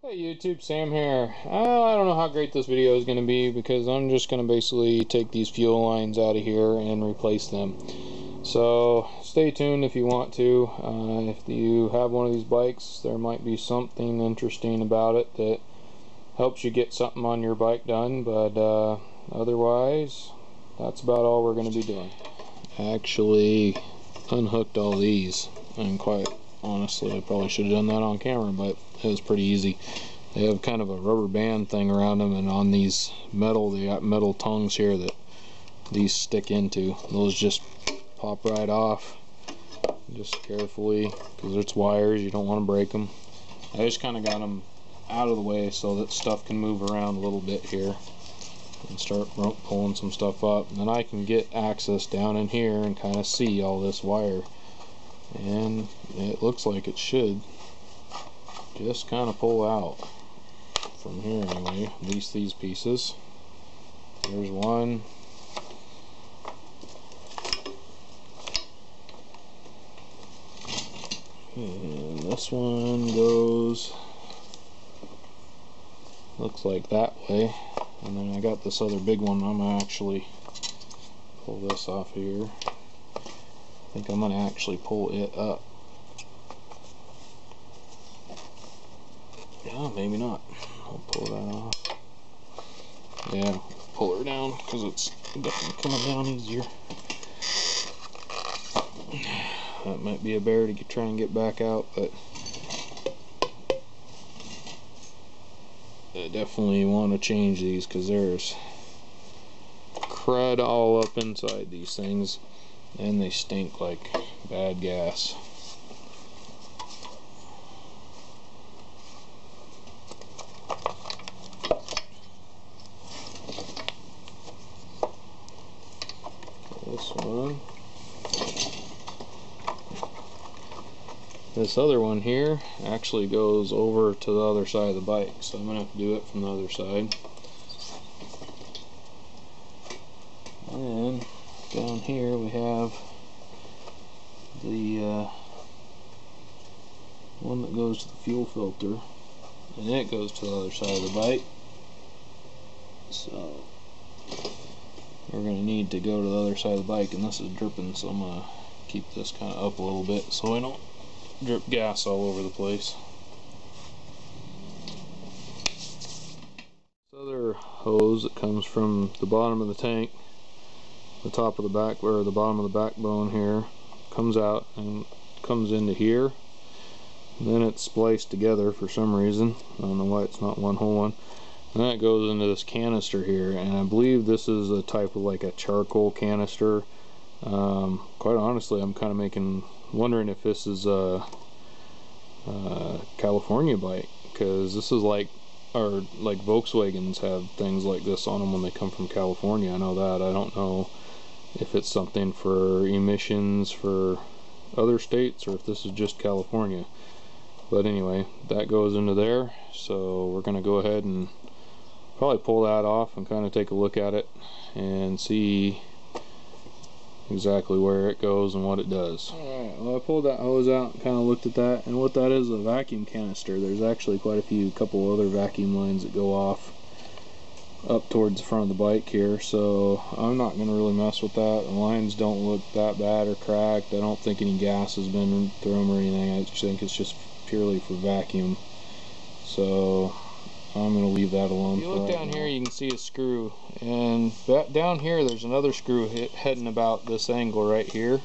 Hey YouTube, Sam here. I don't know how great this video is going to be because I'm just going to basically take these fuel lines out of here and replace them. So stay tuned if you want to. If you have one of these bikes, there might be something interesting about it that helps you get something on your bike done, but otherwise that's about all we're going to be doing. I actually unhooked all these, and quite honestly I probably should have done that on camera, but it was pretty easy. They have kind of a rubber band thing around them, and on these metal, they got metal tongues here that these stick into. Those just pop right off, just carefully, because it's wires, you don't want to break them. I just kind of got them out of the way so that stuff can move around a little bit here and start pulling some stuff up, and then I can get access down in here and kind of see all this wire, and it looks like it should just kind of pull out from here anyway, at least these pieces. There's one. And this one goes, looks like that way. And then I got this other big one. I'm gonna actually pull this off here. I think I'm gonna actually pull it up. Yeah, maybe not. I'll pull that off. Yeah, pull her down because it's definitely coming down easier. That might be a bear to try and get back out, but I definitely want to change these because there's crud all up inside these things, and they stink like bad gas. This one. This other one here actually goes over to the other side of the bike, so I'm gonna have to do it from the other side. And down here we have the one that goes to the fuel filter, and it goes to the other side of the bike. So we're going to need to go to the other side of the bike, and this is dripping, so I'm going to keep this kind of up a little bit so I don't drip gas all over the place. This other hose that comes from the bottom of the tank, the top of the back, or the bottom of the backbone here, comes out and comes into here, and then it's spliced together for some reason. I don't know why it's not one whole one. And that goes into this canister here, and I believe this is a type of like a charcoal canister. Quite honestly, I'm kind of wondering if this is a California bike, because this is like Volkswagens have things like this on them when they come from California. I know that. I don't know if it's something for emissions for other states or if this is just California. But anyway, that goes into there, so we're going to go ahead and probably pull that off and kind of take a look at it and see exactly where it goes and what it does. Alright, well, I pulled that hose out and kind of looked at that, and what that is a vacuum canister. There's actually quite a couple other vacuum lines that go off up towards the front of the bike here, so I'm not going to really mess with that. The lines don't look that bad or cracked. I don't think any gas has been through them or anything. I just think it's just purely for vacuum. So I'm going to leave that alone. If you look down here, you can see a screw, and down here there's another screw heading about this angle right here,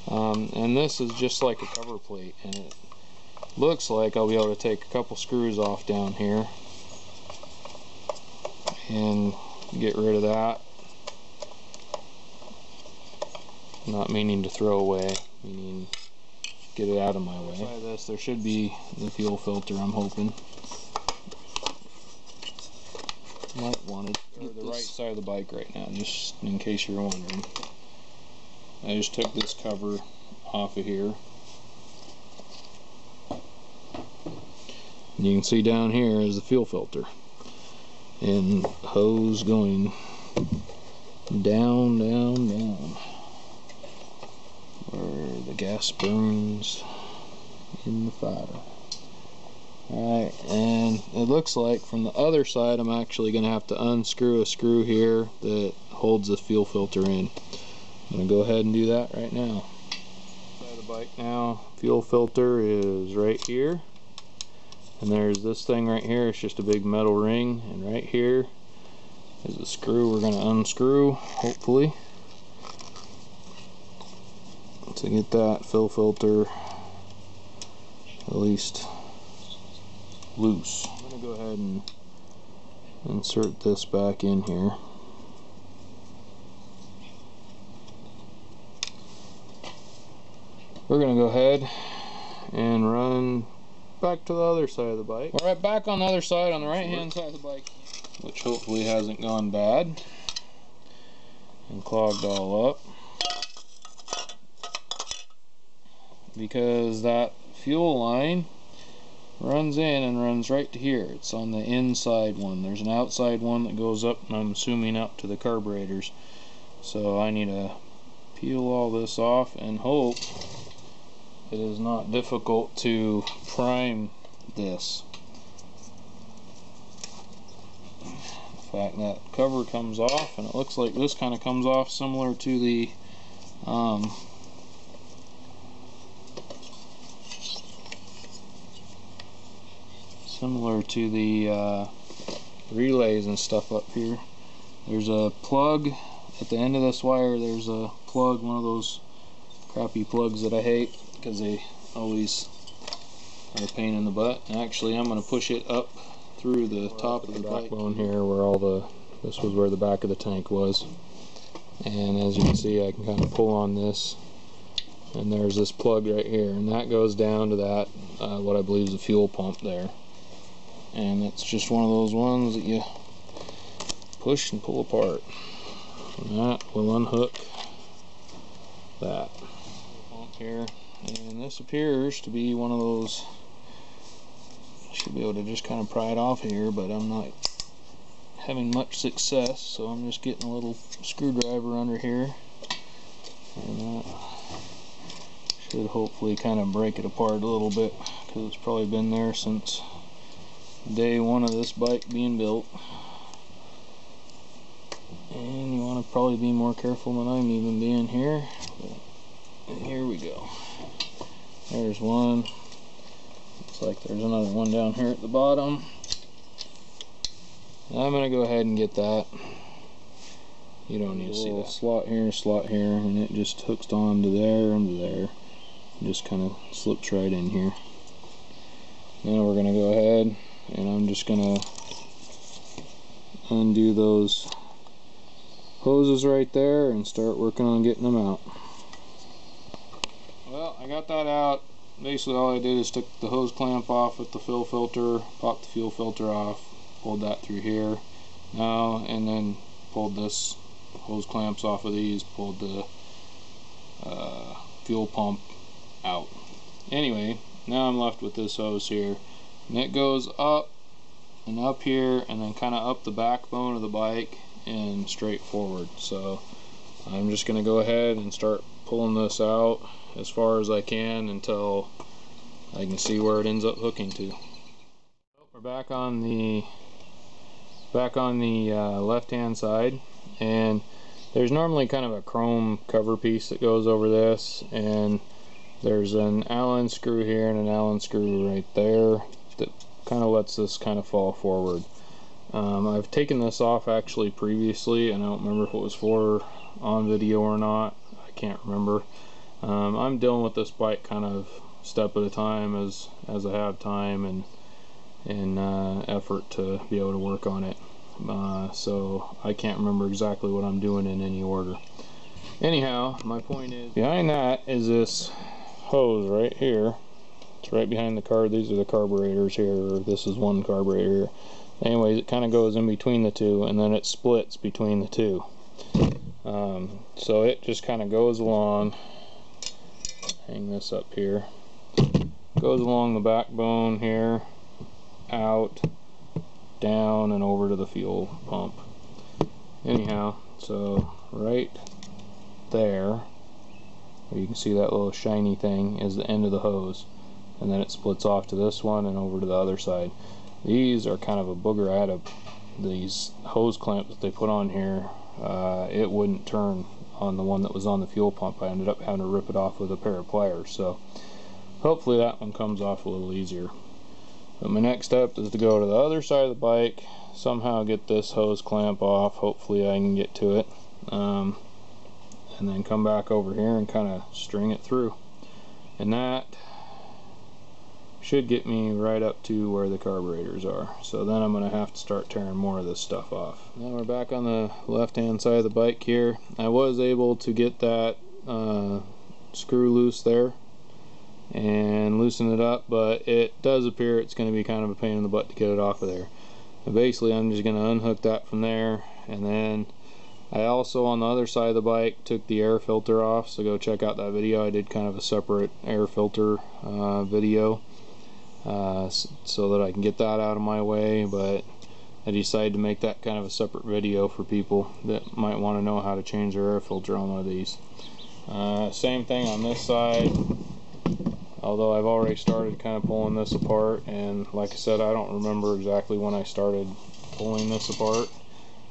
and this is just like a cover plate, and it looks like I'll be able to take a couple screws off down here and get rid of that. Not meaning to throw away, meaning get it out of my way. Inside this there should be the fuel filter, I'm hoping. Might want to get the right side of the bike right now, just in case you're wondering. I just took this cover off of here. And you can see down here is the fuel filter, and hose going down, down, down, where the gas burns in the fire. Alright, and And it looks like from the other side I'm actually going to have to unscrew a screw here that holds the fuel filter in. I'm going to go ahead and do that right now. Side of the bike now, fuel filter is right here, and there's this thing right here. It's just a big metal ring, and right here is a screw we're going to unscrew, hopefully, to get that fuel filter at least loose. I'm going to go ahead and insert this back in here. We're going to go ahead and run back to the other side of the bike. We're right back on the other side, on the right hand side of the bike, which hopefully hasn't gone bad and clogged all up, because that fuel line runs in and runs right to here. It's on the inside one. There's an outside one that goes up, and I'm assuming up to the carburetors. So I need to peel all this off and hope it is not difficult to prime this. In fact, that cover comes off, and it looks like this kind of comes off similar to the relays and stuff up here. There's a plug at the end of this wire. There's a plug, one of those crappy plugs that I hate because they always are a pain in the butt. And actually, I'm going to push it up through the top of the backbone here, where this was where the back of the tank was. And as you can see, I can kind of pull on this, and there's this plug right here, and that goes down to that what I believe is a fuel pump there. And it's just one of those ones that you push and pull apart, and that will unhook that pump here. And this appears to be one of those, should be able to just kind of pry it off here, but I'm not having much success, so I'm just getting a little screwdriver under here, and that should hopefully kind of break it apart a little bit, because it's probably been there since day one of this bike being built. And you want to probably be more careful than I'm even being here, but here we go. There's one. Looks like there's another one down here at the bottom. I'm going to go ahead and get that. You don't need to see that. Slot here, and it just hooks on to there and to there. It just kind of slips right in here. Now we're going to go ahead, and I'm just going to undo those hoses right there and start working on getting them out. Well, I got that out. Basically all I did is took the hose clamp off with the fuel filter, popped the fuel filter off, pulled that through here now, and then pulled this hose clamps off of these, pulled the fuel pump out. Anyway, now I'm left with this hose here, and it goes up and up here, and then kind of up the backbone of the bike and straight forward. So I'm just going to go ahead and start pulling this out as far as I can until I can see where it ends up hooking to. We're back on the left hand side, and there's normally kind of a chrome cover piece that goes over this, and there's an Allen screw here and an Allen screw right there that kind of lets this kind of fall forward. I've taken this off actually previously, and I don't remember if it was for on video or not. I can't remember. I'm dealing with this bike kind of step at a time as I have time and effort to be able to work on it. So I can't remember exactly what I'm doing in any order. Anyhow, my point is, behind that is this hose right here. It's right behind the car. These are the carburetors here. This is one carburetor here. Anyways, it kind of goes in between the two, and then it splits between the two. So it just kind of goes along. Hang this up here. Goes along the backbone here, out, down, and over to the fuel pump. Anyhow, so right there, where you can see that little shiny thing, is the end of the hose, and then it splits off to this one and over to the other side. These are kind of a booger. I had these hose clamps that they put on here. It wouldn't turn on the one that was on the fuel pump. I ended up having to rip it off with a pair of pliers. So hopefully that one comes off a little easier. But my next step is to go to the other side of the bike, somehow get this hose clamp off. Hopefully I can get to it. And then come back over here and kind of string it through. And that should get me right up to where the carburetors are. So then I'm going to have to start tearing more of this stuff off. Now we're back on the left hand side of the bike here. I was able to get that screw loose there and loosen it up, but it does appear it's going to be kind of a pain in the butt to get it off of there. But basically I'm just going to unhook that from there, and then I also on the other side of the bike took the air filter off, so go check out that video. I did kind of a separate air filter video so that I can get that out of my way, but I decided to make that kind of a separate video for people that might want to know how to change their air filter on one of these. Same thing on this side, although I've already started kind of pulling this apart, and like I said, I don't remember exactly when I started pulling this apart,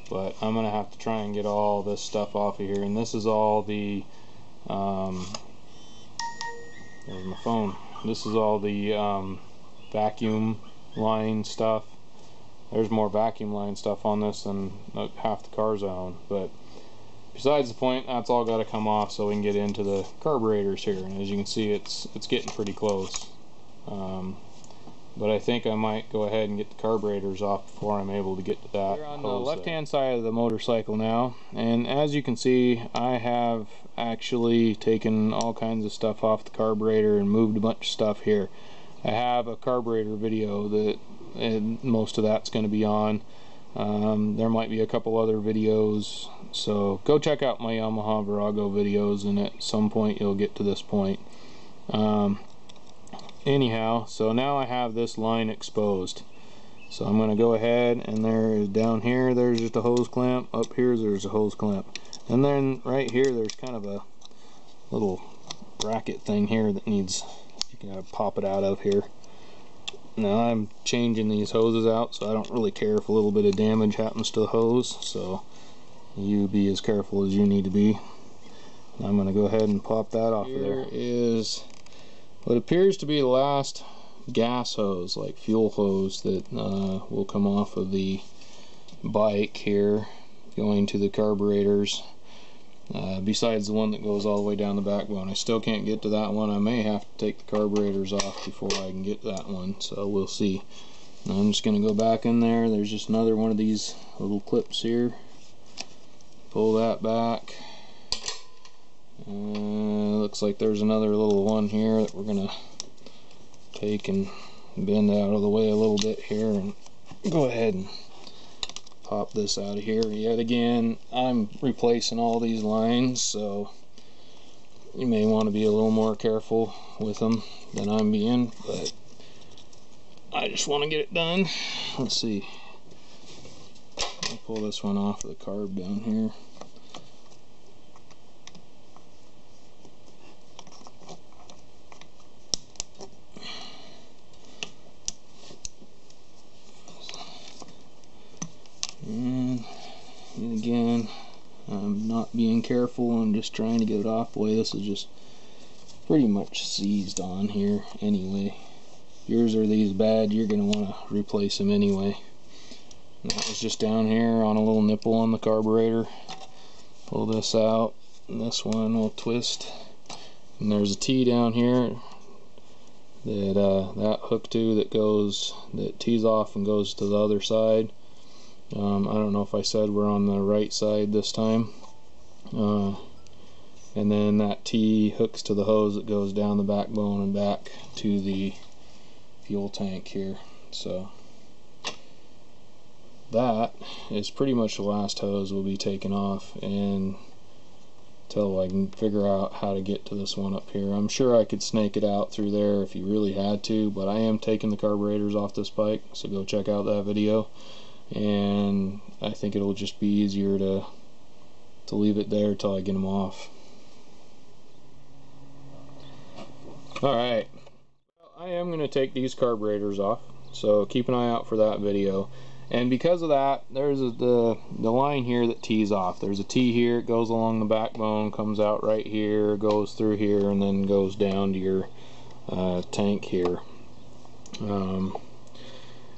but I'm gonna have to try and get all this stuff off of here. And this is all the there's my phone. This is all the vacuum line stuff. There's more vacuum line stuff on this than half the cars I own, but besides the point, that's all got to come off so we can get into the carburetors here. And as you can see, it's getting pretty close. But I think I might go ahead and get the carburetors off before I'm able to get to that. We're on the left-hand side of the motorcycle now, and as you can see, I have actually taken all kinds of stuff off the carburetor and moved a bunch of stuff here. I have a carburetor video that, and most of that's going to be on. There might be a couple other videos, so go check out my Yamaha Virago videos, and at some point you'll get to this point. Anyhow, so now I have this line exposed, so I'm going to go ahead, and there is down here there's just a hose clamp, up here there's a hose clamp, and then right here there's kind of a little bracket thing here that needs, you can pop it out of here. Now I'm changing these hoses out, so I don't really care if a little bit of damage happens to the hose, so you be as careful as you need to be. I'm going to go ahead and pop that off of there. Here is what appears to be the last gas hose, like fuel hose, that will come off of the bike here, going to the carburetors. Besides the one that goes all the way down the backbone. I still can't get to that one. I may have to take the carburetors off before I can get that one, so we'll see. Now I'm just going to go back in there. There's just another one of these little clips here. Pull that back. Looks like there's another little one here that we're going to take and bend out of the way a little bit here, and go ahead and pop this out of here. Yet again, I'm replacing all these lines, so you may want to be a little more careful with them than I'm being, but I just want to get it done. Let's see. I'll pull this one off of the carb down here. And again, I'm not being careful, I'm just trying to get it off. Boy, this is just pretty much seized on here anyway. Yours are these bad, you're going to want to replace them anyway. And that was just down here on a little nipple on the carburetor. Pull this out, and this one will twist. And there's a T down here that that hook to that tees off and goes to the other side. I don't know if I said we're on the right side this time. And then that T hooks to the hose that goes down the backbone and back to the fuel tank here. So that is pretty much the last hose will be taken off, and until I can figure out how to get to this one up here. I'm sure I could snake it out through there if you really had to, but I am taking the carburetors off this bike, so go check out that video. And I think it'll just be easier to leave it there till I get them off. Alright, I am going to take these carburetors off, so keep an eye out for that video. And because of that, there's the line here that tees off. There's a T here, it goes along the backbone, comes out right here, goes through here, and then goes down to your tank here.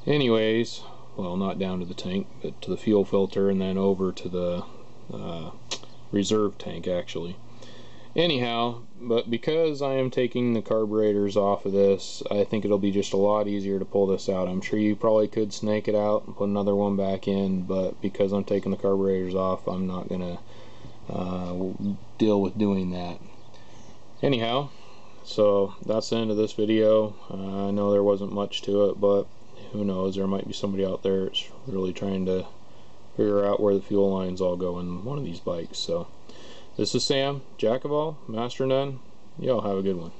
Anyways, well, not down to the tank, but to the fuel filter, and then over to the reserve tank actually. Anyhow, but because I am taking the carburetors off of this, I think it'll be just a lot easier to pull this out. I'm sure you probably could snake it out and put another one back in, but because I'm taking the carburetors off, I'm not gonna deal with doing that. Anyhow, so that's the end of this video. I know there wasn't much to it, but who knows, there might be somebody out there that's really trying to figure out where the fuel lines all go in one of these bikes. So this is Sam, jack of all, master of none. Y'all have a good one.